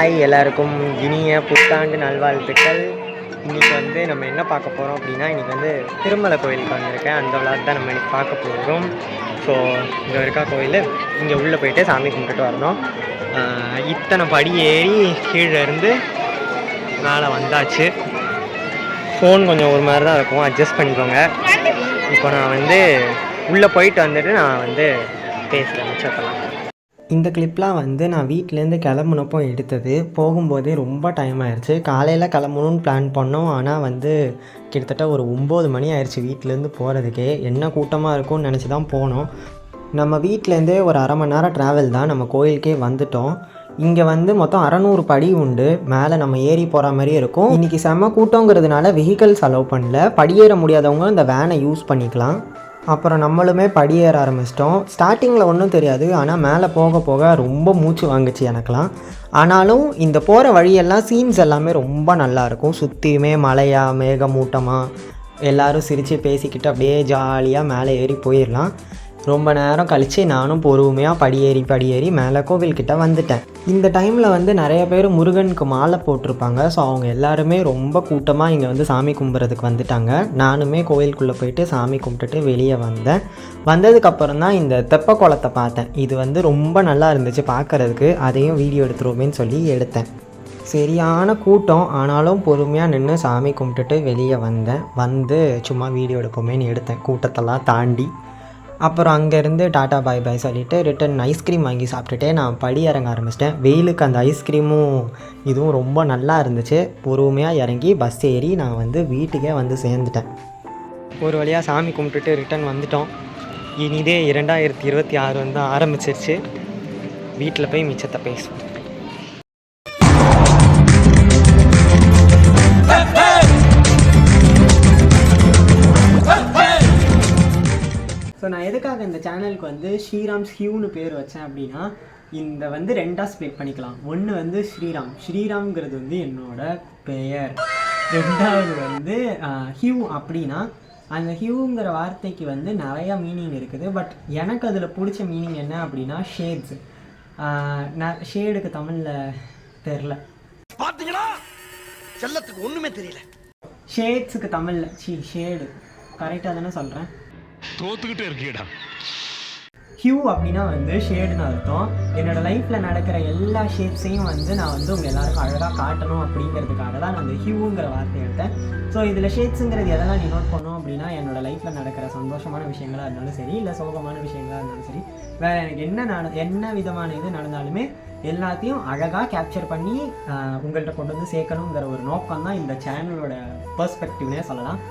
Hi, எல்லாருக்கும் இனிய புத்தாண்டு நல்வாழ்த்துக்கள். இன்றைக்கி வந்து நம்ம என்ன பார்க்க போகிறோம் அப்படின்னா, இன்றைக்கி வந்து திருமலை கோயிலுக்கு வந்திருக்கேன். அந்த விழாக்கு தான் நம்ம இன்றைக்கி பார்க்க போகிறோம். ஸோ இங்கே இருக்கா கோயில், இங்கே உள்ளே போய்ட்டு சாமி கும்பிட்டுட்டு வரணும். இத்தனை படி ஏறி கீழே இருந்து மேலே வந்தாச்சு. ஃபோன் கொஞ்சம் ஒரு மாதிரி தான் இருக்கும், அட்ஜஸ்ட் பண்ணிக்கோங்க. இப்போ நான் வந்து உள்ளே போயிட்டு வந்துட்டு நான் வந்து பேசுகிறேன் மிச்சத்தெல்லாம். இந்த கிளிப்லாம் வந்து நான் வீட்டிலேருந்து கிளம்புனப்போ எடுத்தது. போகும்போதே ரொம்ப டைம் ஆயிடுச்சு. காலையில் கிளம்பணுன்னு பிளான் பண்ணோம். ஆனால் வந்து கிட்டத்தட்ட ஒரு 9 மணி ஆயிடுச்சு வீட்டிலேருந்து போகிறதுக்கே. என்ன கூட்டமாக இருக்கும்னு நினச்சி தான் போனோம். நம்ம வீட்டிலேருந்தே ஒரு அரை மணி நேரம் ட்ராவல் தான், நம்ம கோயிலுக்கே வந்துட்டோம். இங்கே வந்து மொத்தம் 600 படி உண்டு. மேலே நம்ம ஏறி போகிற மாதிரி இருக்கும். இன்றைக்கி செம்ம கூட்டங்கிறதுனால வெஹிக்கல்ஸ் அலோவ் பண்ணல. படியேற முடியாதவங்க இந்த வேனை யூஸ் பண்ணிக்கலாம். அப்புறம் நம்மளுமே படியேற ஆரம்பிச்சிட்டோம். ஸ்டார்டிங்கில் ஒன்றும் தெரியாது, ஆனால் மேலே போக போக ரொம்ப மூச்சு வாங்குச்சு எனக்கெலாம். ஆனாலும் இந்த போகிற வழியெல்லாம் சீன்ஸ் எல்லாமே ரொம்ப நல்லாயிருக்கும். சுற்றியுமே மலையாக மேகமூட்டமாக எல்லோரும் சிரித்து பேசிக்கிட்டு அப்படியே ஜாலியாக மேலே ஏறி போயிடலாம். ரொம்ப நேரம் கழித்து நானும் பொறுமையாக படியேறி மேலே கோவில்கிட்ட வந்துட்டேன். இந்த டைமில் வந்து நிறைய பேர் முருகனுக்கு மாலை போட்டிருப்பாங்க. ஸோ அவங்க எல்லாருமே ரொம்ப கூட்டமாக இங்கே வந்து சாமி கும்பிட்றதுக்கு வந்துட்டாங்க. நானுமே கோவிலுக்குள்ளே போயிட்டு சாமி கும்பிட்டுட்டு வெளியே வந்தேன். வந்ததுக்கப்புறம் தான் இந்த தெப்ப குளத்தை பார்த்தேன். இது வந்து ரொம்ப நல்லா இருந்துச்சு பார்க்குறதுக்கு. அதையும் வீடியோ எடுத்துருவோமேன்னு சொல்லி எடுத்தேன். சரியான கூட்டம், ஆனாலும் பொறுமையாக நின்று சாமி கும்பிட்டுட்டு வெளியே வந்தேன். வந்து சும்மா வீடியோ எடுப்போமேன்னு எடுத்தேன் கூட்டத்தெல்லாம் தாண்டி. அப்புறம் அங்கேருந்து டாட்டா பாய் பாய் சொல்லிவிட்டு ரிட்டன் ஐஸ்கிரீம் வாங்கி சாப்பிட்டுட்டே நான் படி இறங்க ஆரம்பிச்சிட்டேன். வெயிலுக்கு அந்த ஐஸ்கிரீமும் இதுவும் ரொம்ப நல்லா இருந்துச்சு. பொறுமையாக இறங்கி பஸ் ஏறி நான் வந்து வீட்டுக்கே வந்து சேர்ந்துட்டேன். ஒரு வழியாக சாமி கும்பிட்டுட்டு ரிட்டன் வந்துட்டோம். இனிதே 2026 வந்து ஆரம்பிச்சிருச்சு. வீட்டில் போய் மிச்சத்தை பேசுவோம். ஸோ நான் எதுக்காக இந்த சேனலுக்கு வந்து ஸ்ரீராம்ஸ் ஹியூன்னு பேர் வச்சேன் அப்படின்னா, இந்த வந்து 2ஆக ஸ்ப்ளிட் பண்ணிக்கலாம். ஒன்று வந்து ஸ்ரீராம்ங்கிறது வந்து என்னோட பெயர். ரெண்டாவது வந்து ஹியூ அப்படின்னா, அந்த ஹியூங்கிற வார்த்தைக்கு வந்து நிறையா மீனிங் இருக்குது. பட் எனக்கு அதில் பிடிச்ச மீனிங் என்ன அப்படின்னா ஷேட்ஸ். ஷேடுக்கு தமிழில் தெரில, பார்த்தீங்களா, செல்லத்துக்கு ஒன்றுமே தெரியல. ஷேட்ஸுக்கு தமிழில் ஷேடு கரெக்டாக தானே சொல்கிறேன்? தோத்துக்கிட்டே இருக்கீடா. ஹியூ அப்படின்னா வந்து ஷேடுன்னு அர்த்தம். என்னோடய லைஃப்பில் நடக்கிற எல்லா ஷேட்ஸையும் வந்து நான் வந்து உங்கள் எல்லாருக்கும் அழகாக காட்டணும் அப்படிங்கிறதுக்காக தான் நான் அந்த ஹியூங்கிற வார்த்தையை எடுத்தேன். ஸோ இதில் ஷேட்ஸுங்கிறது எதெல்லாம் நீ நோட் பண்ணோம் அப்படின்னா, என்னோடய லைஃப்பில் நடக்கிற சந்தோஷமான விஷயங்களாக இருந்தாலும் சரி, இல்லை சோகமான விஷயங்களாக இருந்தாலும் சரி, வேறு எனக்கு என்ன விதமான இது நடந்தாலுமே எல்லாத்தையும் அழகாக கேப்சர் பண்ணி உங்கள்கிட்ட கொண்டு வந்து சேர்க்கணுங்கிற ஒரு நோக்கம் தான் இந்த சேனலோட பெர்ஸ்பெக்டிவ்னே சொல்லலாம்.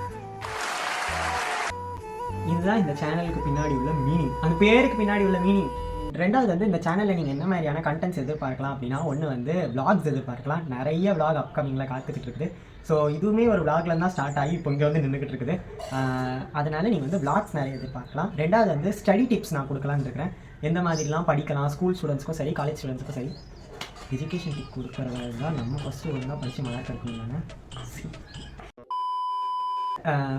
இதுதான் இந்த சேனலுக்கு பின்னாடி உள்ள மீனிங், அந்த பேருக்கு பின்னாடி உள்ள மீனிங். ரெண்டாவது வந்து இந்த சேனலில் நீங்கள் என்ன மாதிரியான கண்டென்ட்ஸ் எதிர்பார்க்கலாம் அப்படின்னா, ஒன்று வந்து விளாக்ஸ் எதிர்பார்க்கலாம். நிறைய விளாக் அப்கமிங்கில் காத்துக்கிட்டு இருக்குது. ஸோ இதுவுமே ஒரு விளாக்ல தான் ஸ்டார்ட் ஆகி இப்போ இங்கே வந்து நின்றுக்கிட்டு இருக்குது. அதனால் நீங்கள் வந்து விளாக்ஸ் நிறைய எதிர்பார்க்கலாம். ரெண்டாவது வந்து ஸ்டடி டிப்ஸ் நான் கொடுக்கலான்னு இருக்கிறேன். எந்த மாதிரிலாம் படிக்கலாம், ஸ்கூல் ஸ்டூடெண்ட்ஸ்க்கும் சரி, காலேஜ் ஸ்டூடெண்ட்ஸ்க்கும் சரி, எஜுகேஷன் டிப் கொடுக்குறதா இருந்தால் நம்ம ஃபஸ்ட்டு ஒழுங்காக படித்து மார்க் எடுக்கணும்.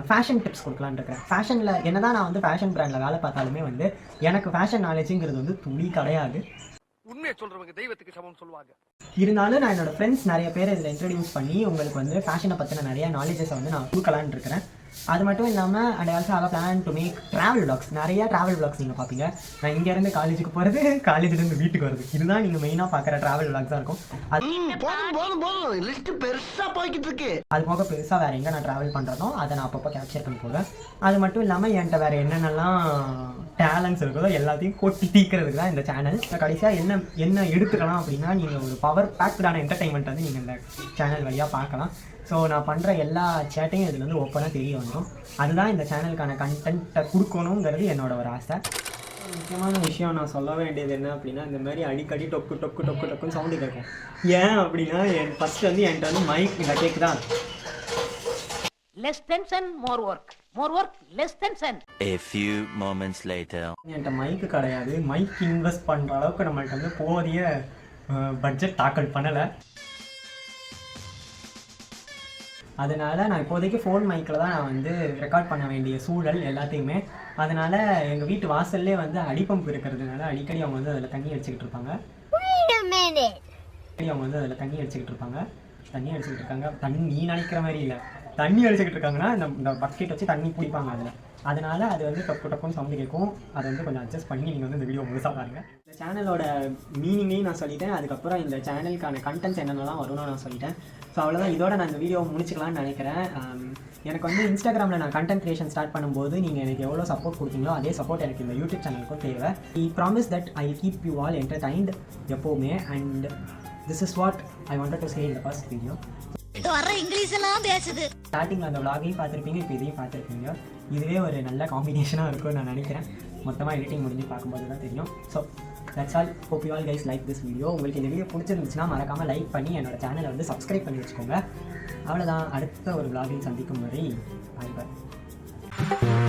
ஃபேஷன் டிப்ஸ் கொடுக்கலான்னு இருக்கிறேன். ஃபேஷனில் என்ன தான் நான் வந்து ஃபேஷன் பிராண்டில் வேலை பார்த்தாலுமே வந்து எனக்கு ஃபேஷன் நாலேஜுங்கிறது வந்து துளி கிடையாது. உண்மையை சொல்கிறவங்க தெய்வத்துக்கு சமம் சொல்லுவாங்க. இருந்தாலும் நான் என்னோடய ஃப்ரெண்ட்ஸ் நிறைய பேர் இதில் இன்ட்ரடியூஸ் பண்ணி உங்களுக்கு வந்து ஃபேஷனை பற்றின நிறைய நாலேஜஸை வந்து நான் கொடுக்கலான்னு இருக்கிறேன். அது மட்டும் இல்லாமல் and also have a plan to make travel vlogs. நிறைய ட்ராவல் விளாக்ஸ் நீங்கள் பார்ப்பீங்க. நான் இங்கேருந்து காலேஜுக்கு போகிறது, காலேஜ்லேருந்து வீட்டுக்கு வருது, இதுதான் நீங்கள் மெயினாக பார்க்குற ட்ராவல் விளாக்ஸாக இருக்கும். அது போக பெருசாக வேறு எங்கே நான் ட்ராவல் பண்ணுறனோ அதை நான் அப்பப்போ கேப்சர் பண்ணி போவேன். அது மட்டும் இல்லாமல் என்கிட்ட வேறு என்னென்னலாம் டேலண்ட்ஸ் இருக்குதோ எல்லாத்தையும் கொட்டி தீக்கிறதுக்கு தான் இந்த சேனல். கடைசியாக என்ன எடுத்துக்கலாம் அப்படின்னா, நீங்கள் ஒரு பவர் பேக்டான என்டர்டைன்மெண்ட் வந்து நீங்கள் இந்த சேனல் வழியாக பார்க்கலாம். ஸோ நான் பண்ணுற எல்லா சேட்டையும் இதில் வந்து ஓப்பனாக தெரிய வந்துடும். அதுதான் இந்த சேனலுக்கான கண்டென்ட்டை கொடுக்கணுங்கிறது என்னோட ஒரு ஆசை. முக்கியமான விஷயம் நான் சொல்ல வேண்டியது என்ன அப்படின்னா, இந்த மாதிரி அடிக்கடி டொக்கு டொக்கு டொக்கு டொக்குன்னு சவுண்டு கேட்கும். ஏன் அப்படின்னா, ஃபஸ்ட்டு வந்து என்கிட்ட வந்து மைக் இந்த கேக்கு தான். Less tension, more work. More work, less tension. A few moments later. என்கிட்ட மைக்கு கிடையாது. மைக் இன்வெஸ்ட் பண்ணுற அளவுக்கு நம்மள்ட்ட வந்து போதிய பட்ஜெட் தாக்கல் பண்ணலை. அதனால் நான் இப்போதைக்கு ஃபோன் மைக்கில் தான் நான் வந்து ரெக்கார்ட் பண்ண வேண்டிய சூழல் எல்லாத்தையுமே. அதனால் எங்கள் வீட்டு வாசல்லே வந்து அடிப்பம்பு இருக்கிறதுனால அடிக்கடி அவங்க வந்து அதில் தண்ணி அடிச்சுக்கிட்டு இருப்பாங்க. அவங்க வந்து அதில் தண்ணி அடிச்சுக்கிட்டு இருப்பாங்க. தண்ணி நினைக்கிற மாதிரி இல்லை, தண்ணி அடிச்சுக்கிட்டு இருக்காங்கன்னா இந்த பக்கெட் வச்சு தண்ணி பிடிப்பாங்க அதில். அதனால் அது வந்து டப்பு டப்புன்னு சவுண்டு கேட்கும். அதை வந்து கொஞ்சம் அட்ஜஸ்ட் பண்ணி நீங்கள் வந்து இந்த வீடியோ முழுசாக பாருங்கள். இந்த சேனலோட மீனிங்கையும் நான் சொல்லிட்டேன். அதுக்கப்புறம் இந்த சேனலுக்கான கண்டென்ட்ஸ் என்னென்னலாம் வரும்னு நான் சொல்லிட்டேன். ஸோ அவ்வளோதான், இதோட நான் இந்த வீடியோ முடிச்சுக்கலாம்னு நினைக்கிறேன். எனக்கு வந்து இன்ஸ்டாகிராமில் நான் கண்டென்ட் கிரியேஷன் ஸ்டார்ட் பண்ணும்போது நீங்கள் எனக்கு எவ்வளோ சப்போர்ட் கொடுத்தீங்களோ அதே சப்போர்ட் எனக்கு இந்த யூடியூப் சேனலுக்கும் தேவை. I promise that I keep you all entertained எப்போவுமே. And this is what I wanted to say in the first video. English எல்லாம் பேசுது. ஸ்டார்டிங்கில் அந்த vlog-ஐயும் பார்த்துருப்பீங்க, இப்போ இதையும் பார்த்துருப்பீங்க. இதுவே ஒரு நல்ல காம்பினேஷனாக இருக்கும்னு நான் நினைக்கிறேன். மொத்தமாக எடிட்டிங் முடிஞ்சு பார்க்கும்போது தான் தெரியும். So that's all. Hope you all guys like this video. உங்களுக்கு இந்த வீடியோ பிடிச்சிருந்துச்சுன்னா மறக்காமல் லைக் பண்ணி என்னோட சேனலை வந்து சப்ஸ்கிரைப் பண்ணி வச்சுக்கோங்க. அவ்வளோதான், அடுத்த ஒரு vlog-இல் சந்திக்கும் வரை பாய் பாய்.